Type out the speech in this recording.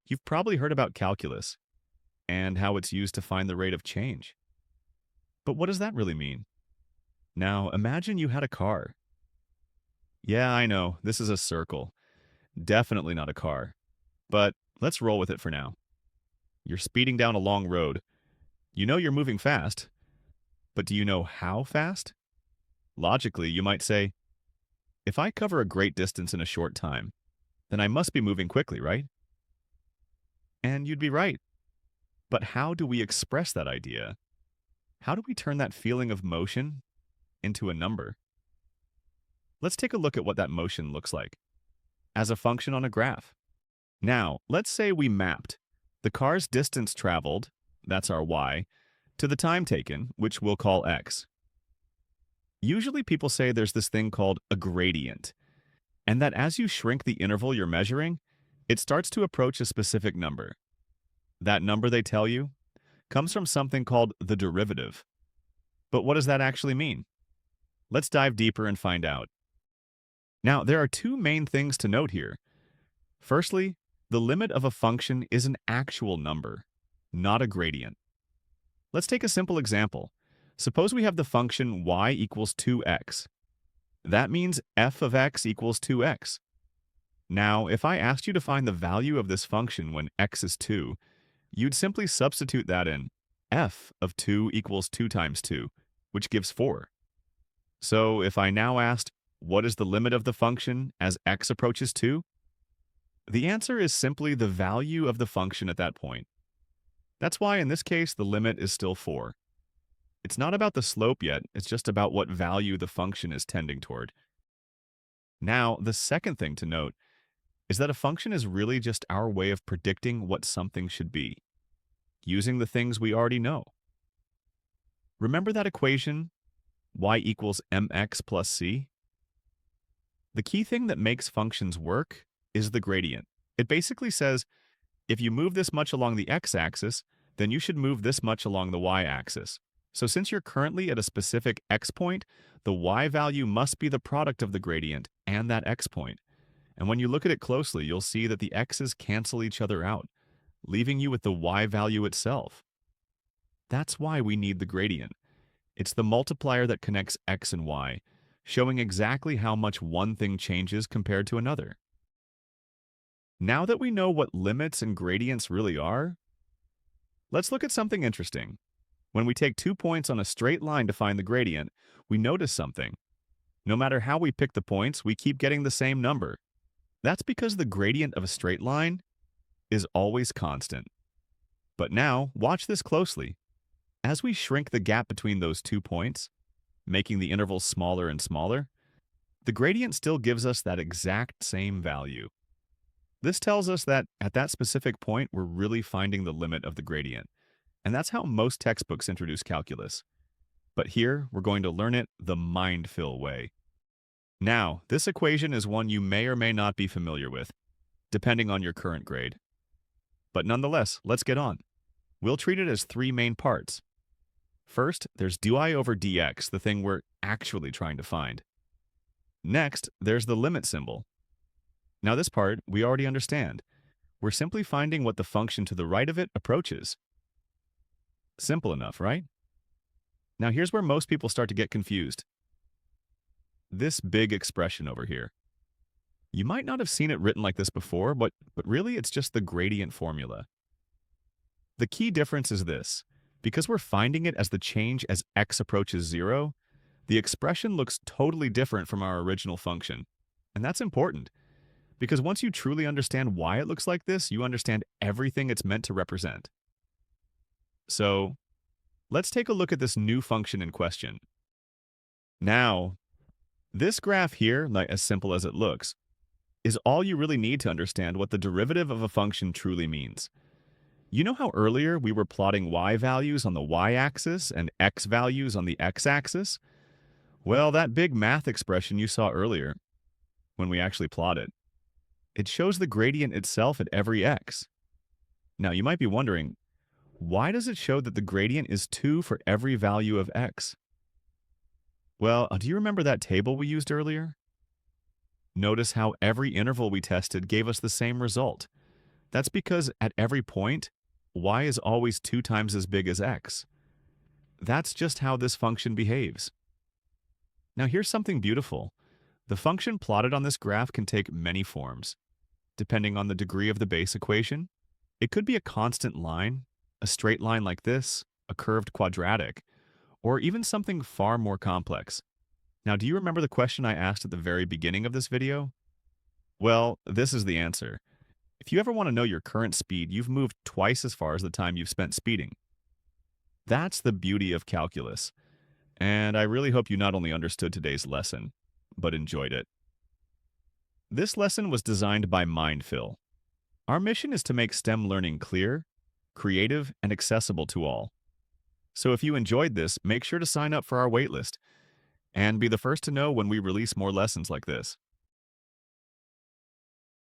You've probably heard about calculus and how it's used to find the rate of change. But what does that really mean? Now, imagine you had a car. Yeah, I know, this is a circle. Definitely not a car. But let's roll with it for now. You're speeding down a long road. You know you're moving fast, but do you know how fast? Logically, you might say, if I cover a great distance in a short time, then I must be moving quickly, right? And you'd be right. But how do we express that idea? How do we turn that feeling of motion into a number? Let's take a look at what that motion looks like as a function on a graph. Now, let's say we mapped the car's distance traveled, that's our y, to the time taken, which we'll call x. Usually people say there's this thing called a gradient, and that as you shrink the interval you're measuring, it starts to approach a specific number. That number, they tell you, comes from something called the derivative. But what does that actually mean? Let's dive deeper and find out. Now, there are two main things to note here. Firstly, the limit of a function is an actual number, not a gradient. Let's take a simple example. Suppose we have the function y equals 2x. That means f of x equals 2x. Now, if I asked you to find the value of this function when x is 2, you'd simply substitute that in. F of 2 equals 2 times 2, which gives 4. So if I now asked, what is the limit of the function as x approaches 2? The answer is simply the value of the function at that point. That's why in this case the limit is still 4. It's not about the slope yet, it's just about what value the function is tending toward. Now, the second thing to note is that a function is really just our way of predicting what something should be, using the things we already know. Remember that equation, y equals mx plus c? The key thing that makes functions work is the gradient. It basically says, if you move this much along the x-axis, then you should move this much along the y-axis. So since you're currently at a specific x point, the y value must be the product of the gradient and that x point. And when you look at it closely, you'll see that the x's cancel each other out, leaving you with the y value itself. That's why we need the gradient. It's the multiplier that connects x and y, showing exactly how much one thing changes compared to another. Now that we know what limits and gradients really are, let's look at something interesting. When we take 2 points on a straight line to find the gradient, we notice something. No matter how we pick the points, we keep getting the same number. That's because the gradient of a straight line is always constant. But now, watch this closely. As we shrink the gap between those 2 points, making the intervals smaller and smaller, the gradient still gives us that exact same value. This tells us that at that specific point, we're really finding the limit of the gradient. And that's how most textbooks introduce calculus. But here, we're going to learn it the Mindfill way. Now, this equation is one you may or may not be familiar with, depending on your current grade. But nonetheless, let's get on. We'll treat it as 3 main parts. First, there's dy over dx, the thing we're actually trying to find. Next, there's the limit symbol. Now this part, we already understand. We're simply finding what the function to the right of it approaches. Simple enough, right? Now here's where most people start to get confused. This big expression over here. You might not have seen it written like this before, but really it's just the gradient formula. The key difference is this. Because we're finding it as the change as x approaches 0, the expression looks totally different from our original function. And that's important, because once you truly understand why it looks like this, you understand everything it's meant to represent. So, let's take a look at this new function in question. Now, this graph here, like as simple as it looks, is all you really need to understand what the derivative of a function truly means. You know how earlier we were plotting y values on the y-axis and x values on the x-axis? Well, that big math expression you saw earlier, when we actually plot it, it shows the gradient itself at every x. Now, you might be wondering, why does it show that the gradient is 2 for every value of x? Well, do you remember that table we used earlier? Notice how every interval we tested gave us the same result. That's because at every point, y is always 2 times as big as x. That's just how this function behaves. Now here's something beautiful. The function plotted on this graph can take many forms, depending on the degree of the base equation. It could be a constant line, a straight line like this, a curved quadratic, or even something far more complex. Now, do you remember the question I asked at the very beginning of this video? Well, this is the answer. If you ever want to know your current speed, you've moved twice as far as the time you've spent speeding. That's the beauty of calculus. And I really hope you not only understood today's lesson, but enjoyed it. This lesson was designed by Mindfill. Our mission is to make STEM learning clear, creative, and accessible to all. So if you enjoyed this, make sure to sign up for our waitlist and be the first to know when we release more lessons like this.